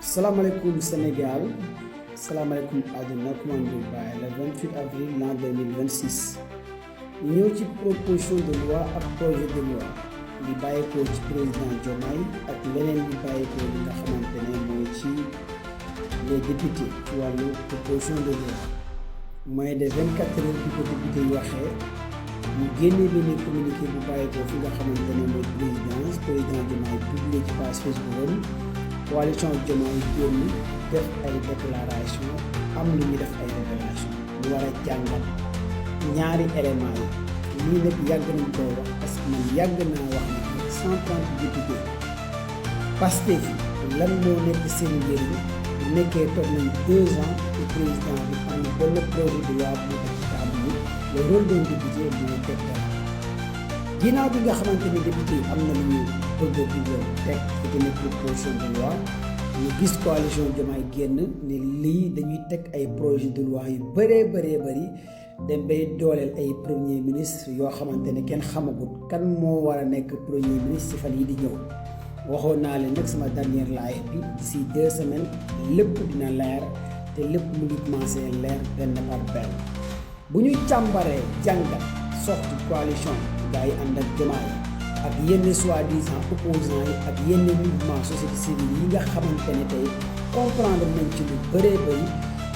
Salaamaaleykum Sénégal, salaamaaleykum àdduna commande Baye le 28 avril l'an 2026 ñëw ci proposition de loi ak projet de loi li bàyyeekoo ci président Diomaye ak leneen li bàyyeekoo li nga xamante ne mooy ci les députés ci wàllu proposition de loi moins de 24 heures bi ko député yi waxee ñu génnee benn communiqué bu bàyyeekoo fi nga xamante ne mooy président Diomaye publié ci page Facebook coalition Diomaye génn def ay déclaration am lu ñu def ay révélation ñu war a jàngat ñaari éléments yi lii nag yàgg nañ koo wax parce que man yàgg naa wax ne 130 députés Pastef lan moo nekk seen njëriñ bu nekkee toog nañ 2 ans te président bi am na benn projet de loi bu nekk ci table bi le rôle d'un député mooy teg dara ginnaaw bi nga xamante ne député yi am na lu ñu bëgg a dugal teg ci benn proposition de loi ñu gis coalition Diomaye génn ne lii dañuy teg ay projet de loi yu bëree dem bay dooleel ay premier ministre yoo xamante ne kenn xamagut kan moo war a nekk premier ministre ci fan yi di ñëw waxoon naa leen nag sama dernière live bi d'ici 2 semaines lépp dina leer te lépp mu ngi commencé leer benn par benn bu ñuy càmbaree jàngat sorti coalition gaa yi ànd ak Diomaye ak yenn soi-disant opposants yi ak yenn mouvement société civile yi nga xamante ne tey comprendre nañ ci lu bëree bëri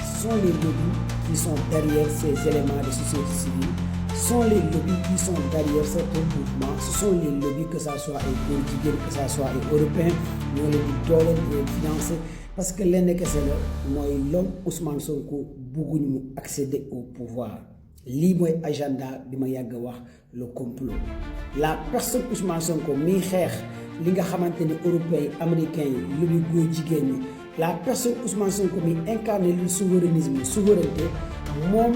ce sont les lobbies qui sont derrière ces éléments de société civile, ce sont les lobbies qui sont derrière certains mouvements, ce sont les lobbies que ça soit ay góor jigéen que ça soit ay européens ñoo leen di dooleel di leen financer parce que lenn kese la mooy l'homme Ousmane Sonko bugguñu mu accéder au pouvoir lii mooy agenda bi ma yàgg wax le complot la personne Ousmane Sonko miy xeex li nga xamante ne européens yi américains yi lobby góor jigéen ñi la personne Ousmane Sonko mi incarne le souverainisme souveraineté moom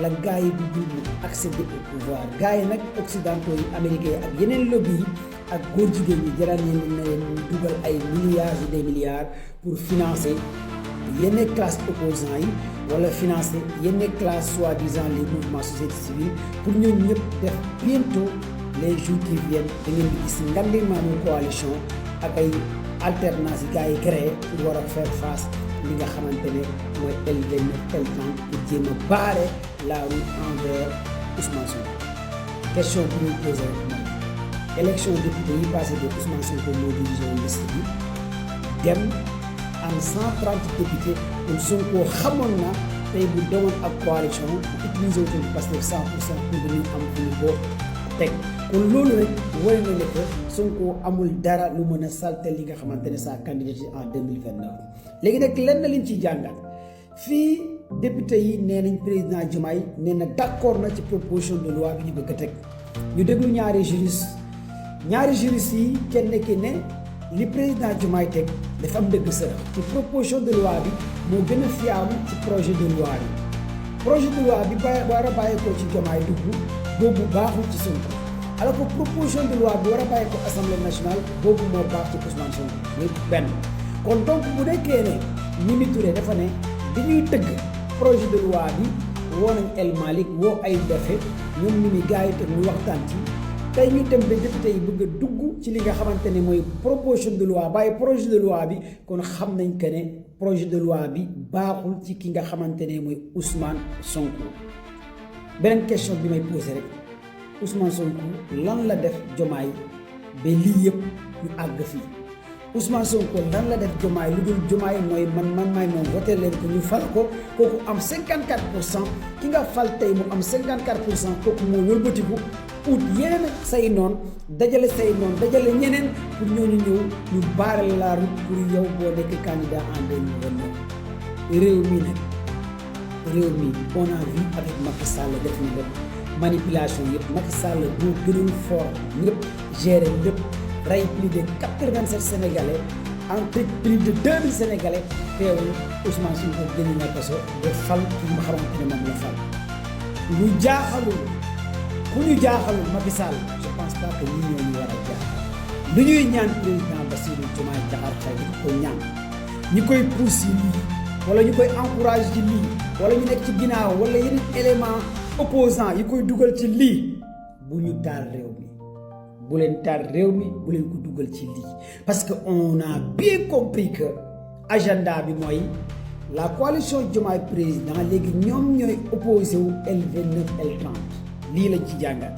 la gars yi di mu accéder au pouvoir gars yi nag occidentaux yi américains yi ak yeneen lobby yi ak góor jigéen ñi jaral na leen dugal ay milliards et des milliards pour financer yenn classe opposants yi wala financer yenn classe soi-disant les mouvements société civile pour ñooñu ñëpp def bientôt les jours qui viennent da ngeen di gis ngandimaamu coalition ak ay alternance yi gars yi créé pour war a faire face li nga xamante ne mooy L29 L30 pour jéem a barrer la route envers Ousmane Sonko question bu ñuy posé rek mooy élection député yi passé de Ousmane Sonko moo dirigé liste bi dem am 130 députés pour Sonko xamoon na tey bu demoon ak coalition bu utilisé wu tamit parce que 100% pour dañuy am fu ñu ko teg kon loolu rek wane na ne que Sonko amul dara lu mën a saltel li nga xamante ne sa candidature en 2029 léegi nag lenn liñ ciy jàngat fii député yi nee nañ président Diomaye nee na d'accord na ci proposition de loi bi ñu bëgg a teg ñu déglu ñaari juriste yi kenn ki ne li président Diomaye teg dafa am dëgg sërëx ci proposition de loi bi moo gën a fiable ci projet de loi bi war a bàyyeekoo ci Diomaye dugg boobu baaxul ci Sonko alors que proposition de loi bi war a bàyyi ko assemblée nationale boobu moo baax ci Ousmane Sonko muy benn kon donc bu nekkee ne Mimi Touré dafa ne bi ñuy tëgg projet de loi bi woo nañ El Malick woo ay defe ñoom Mimi gars yi te ñu waxtaan ci tey ñu dem ba député yi bëgg a dugg ci li nga xamante ne mooy proposition de loi bàyyi projet de loi bi kon xam nañ que ne projet de loi bi baaxul ci ki nga xamante ne mooy Ousmane Sonko beneen question bi may posé rek Ousmane Sonko lan la def Diomaye ba lii yëpp ñu àgg fii Ousmane Sonko lan la def Diomaye lu dul Diomaye mooy man maay moom voté leen ko ñu fal ko kooku am 54% ki nga fal tey mu am 54% kooku moo wëlbatiku ut yeneen say noon dajale ñeneen pour ñooñu ñëw ñu baare la route pour yow boo nekk candidat en 2029 réew mi on a vu avec Macky Sall def na lépp manipulation yëpp Macky Sall boo gënoon fort ñëpp gérer lépp rey plus de 87 Sénégalais entre plus de 2000 Sénégalais teewul Ousmane Sonko gën a nekk so de fal ki nga xamante ne moom la fal lu jaaxalul ku ñu jaaxalul Macky Sall je pense pas que ñi ñoo ñu war a jaaxal lu ñuy ñaan président Bassirou Diomaye Diakhar Faye di ko ñaan ñi koy pousse lii wala ñu koy encouragé ci lii wala ñu nekk ci ginnaaw wala yeneen élément opposant yi koy dugal ci lii bu ñu taal réew mi bu leen taal réew mi bu leen ko dugal ci lii parce que on a bien compris que agenda bi mooy la coalition Diomaye président léegi ñoom ñooy opposé wu L29 L30 lii lañ ci jàngat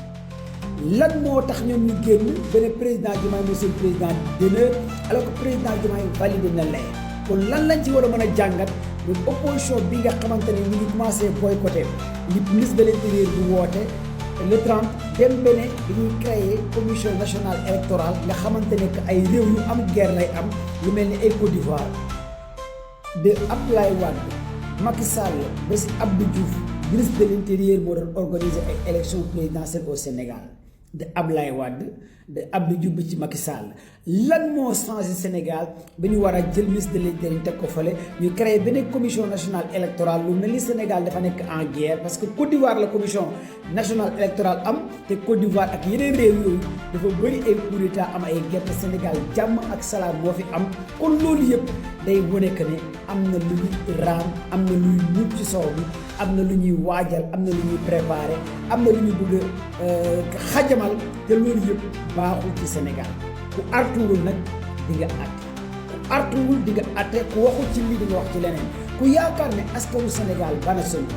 lan moo tax ñoom ñu génn benn président Diomaye monsieur le président d'honneur alors que président Diomaye validé na leer kon lan lañ ci war a mën a jàngat muy opposition bi nga xamante ne ñu ngi commencé boycotté li ministre de l'intérieur bu woote le 30 dem bene bi ñuy créé commission nationale électorale nga xamante ne que ay réew yu am guerre lay am lu mel ni ay Côte d'Ivoire de Abdoulaye Wade Macky Sall ba si Abdou Diouf ministre de l'intérieur moo doon organiser ay élections présidentielles au Sénégal de Abdoulaye Wade de Abdou Diouf ba ci Macky Sall lan moo changé Sénégal ba ñu war a jël ministre de l'intérieur teg ko fële ñu créé benn commission nationale électorale lu mel ni Sénégal dafa nekk en guerre parce que Côte d'Ivoire la commission nationale électorale am te Côte d'Ivoire ak yeneen réew yooyu dafa bëri ay coup d'état am ay guerre Sénégal jàmm ak salaam moo fi am kon loolu yëpp day wane que ne am na lu ñuy raam am na luy mucc ci sow bi am na lu ñuy waajal am na lu ñuy préparé am na lu ñuy bëgg a xajamal te loolu yëpp baaxul ci Sénégal ku artuwul nag di nga àtte ku artuwul di nga àtte ku waxul ci lii di nga wax ci leneen ku yaakaar ne askanu Sénégal bana sonko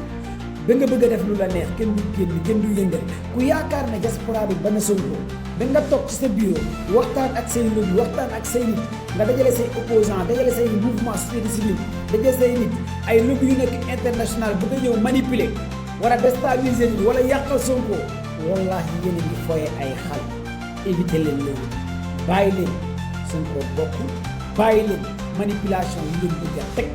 ba nga bëgg a def lu la neex kenn du génn kenn du yëngal ku yaakaar ne diaspora bi bana sonko ba nga toog ci sa bureau waxtaan ak say lobby waxtaan ak say nit nga dajale say opposants dajale say mouvement société civile dajale say nit ay lobby yu nekk international bëgg a ñëw manipuler war a déstabiliser nit wala yàqal sonko wallahi yéen a ngi foye ay xal éviter leen loolu bàyyi leen sonko bokk bàyyi leen manipulation yi ngeen bëgg a teg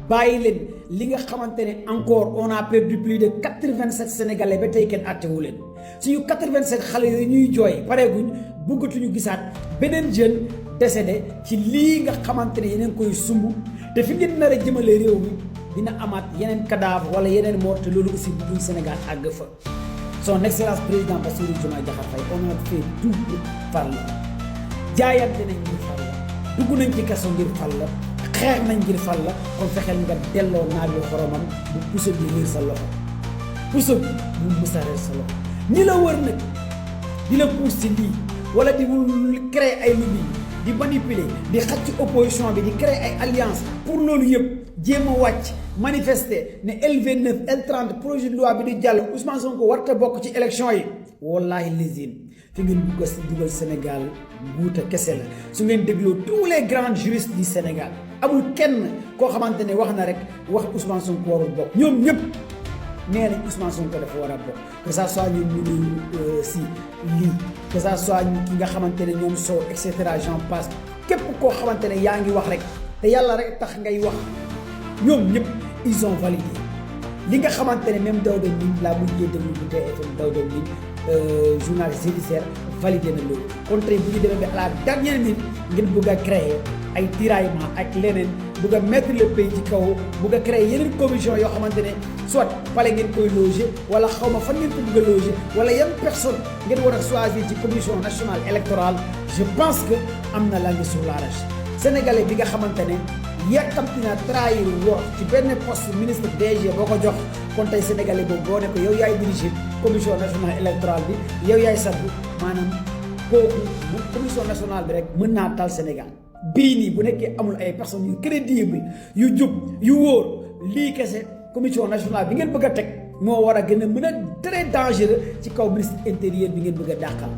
bàyyi leen li nga xamante ne encore on a perdu plus de 87 sénégalais ba tey kenn àttewu leen suñu 87 xale yooyu ñuy jooy pareeguñ bëggatuñu gisaat beneen jeune décédé ci lii nga xamante ne yeneen koy sumb te fi ngeen nar a jëmale réew mi dina amaat yeneen cadavre wala yeneen mort te loolu aussi buñ Sénégal àgg fa son excellence président Bassirou Diomaye Diakhar Faye on a fait tout pour far la jaayante nañ ngir far la dugg nañ ci kaso ngir far la xeex nañ ngir fal la kon fexeel nga delloo naaj wi xoromam bu puso bi réer sa loxo puso bi bu mësa réer sa loxo ñi la wër nag di la puus ci lii wala di créer ay lobby di manipuler di xaj ci opposition bi di créer ay alliance pour loolu yëpp jéem a wàcc manifester ne L29 L30 projet de loi bi di jàll Ousmane Sonko warta bokk ci élection yi wallahi lésine fi ngeen bugg a dugal Sénégal mbuuta kese la su ngeen dégloo tous les grands juristes du Sénégal amul kenn koo xamante ne wax na rek wax Ousmane Sonko warul bokk ñoom ñëpp nee nañ Ousmane Sonko dafa war a bokk que ça soit ñu mënul si lii que ça soit ki nga xamante ne ñoom Sow et cetera j'en passe képp koo xamante ne yaa ngi wax rek te yàlla rek tax ngay wax ñoom ñëpp ils ont validé li nga xamante ne même Daouda Mine laa mujjee déglu bu TFM Daouda Mine journaliste judiciaire validé na loolu kon tey bu ñu demee ba à la dernière minute ngeen bëgg a créer ay tiraillement ak leneen bëgg a mettre le pays ci kaw bëgg a créer yeneen commission yoo xamante ne soit pale ngeen koy loger wala xaw ma fan ngeen ko bëgg a loger wala yan personne ngeen war a choisir ci commission nationale électorale je pense que am na langue sur la roche sénégalais bi nga xamante ne yàkkamti na trahir wor ci benn poste ministre DG boo ko jox kon tey sénégalais boobu boo ne ko yow yaay diriger commission nationale électorale bi yow yaay sabbu maanaam kooku bu commission nationale bi rek mën naa tal Sénégal bii nii bu nekkee amul ay personnes yu crédible yu jub yu wóor lii kese commission nationale bi ngeen bëgg a teg moo war a gën a mën a très dangereux ci kaw ministre intérieur bi ngeen bëgg a dàqal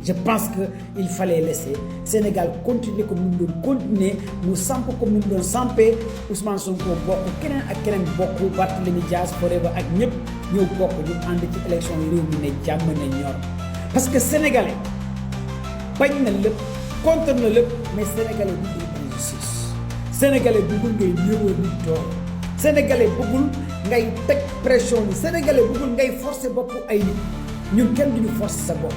je pense que il fallait laisser Sénégal continuer comme ni mu doon continuer mu samp comme ni mu doon sampee Ousmane Sonko bokk keneen ak keneen bokk Barthélémy Dias forever ak ñëpp ñëw bokk ñu ànd ci élection yi réew mi ne jàmm na ñor parce que sénégalais bañ na lépp contre na lépp mais sénégalais bëggul injustice sénégalais bëggul ngay néewal nit doon sénégalais bëggul ngay teg pression ni sénégalais bëggul ngay forcer bopp ay nit ñun kenn duñu forcer sa bopp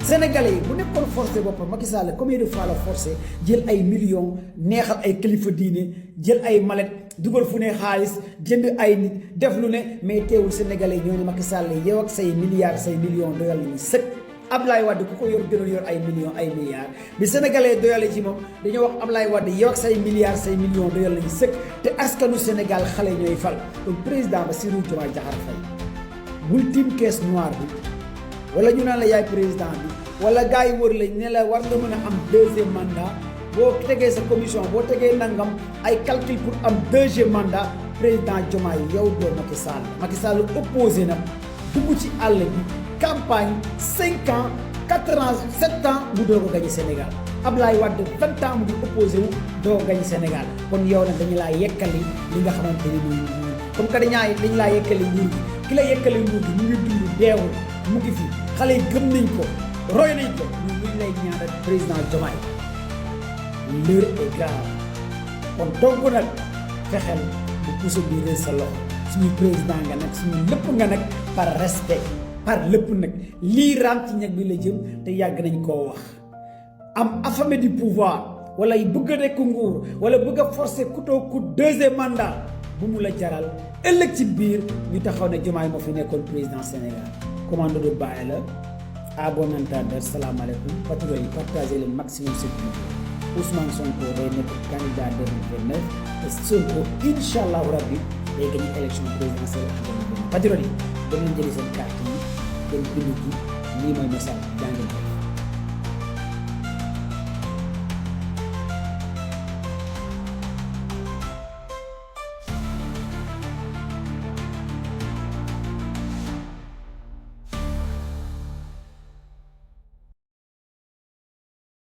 sénégalais yi bu nekkoon forcé boppam Macky Sall combien de fois la forcé jël ay millions neexal ay kilifa diine jël ay mallette dugal fu ne xaalis jënd ay nit def lu ne mais teewul sénégalais yi ñoo ne Macky Sall yow ak say milliards say millions doyal nañu sëkk Ablaye Wade ku ko yor gënoon yor ay millions ay milliards bi sénégalais doyale ci moom dañoo wax Ablaye Wade yow ak say milliards say millions doyal nañu sëkk te askanu Sénégal xale ñooy fal kon président Bassirou Diomaye Diakhar Faye bul tiim caisse noire bi wala ñu naan la yaay président bi wala gars yi wër lañ ne la war nga mën a am deuxième mandat boo tegee sa commission boo tegee nangam ay calcul pour am deuxième mandat président Diomaye yow doo Macky Sall opposé na dugg ci àll bi campagne 5 ans 4 ans 7 ans mu doog a gagné Sénégal Ablaye Wade 20 ans mu ngi opposé wu doog a gagné Sénégal kon yow nag dañu laa yekkali li nga xamante ni mooy comme que dañu laa yekkali nguur gi ki la yekkali nguur gi mu ngi dund deewul mu ngi fi xale yi gëm nañ ko roy nañ ko ñu ngi lay ñaanal président Diomaye l'heure est grave kon donc nag fexeel bu puso bi réer sa loxo suñu président nga nag suñu lépp nga nag par respect par lépp nag lii raam ci ñag bi la jëm te yàgg nañ koo wax am affamé du pouvoir wala bëgg a nekk nguur wala bëgg a forcer couteau coup deuxième mandat bu mu la jaral ëllëg ci biir ñu taxaw ne Diomaye moo fi nekkoon président Sénégal commande de Baye la abonnantadeur salaamaaleykum patriote yi partagé le maximum sécurité Ousmane Sonko day nekk candidat 2029 et Sonko incha allahu rabbi day gagné élection présidentielle en 2029 patriote yi dañ leen jëli seen carte yi dem bindu ji lii mooy message jàngeen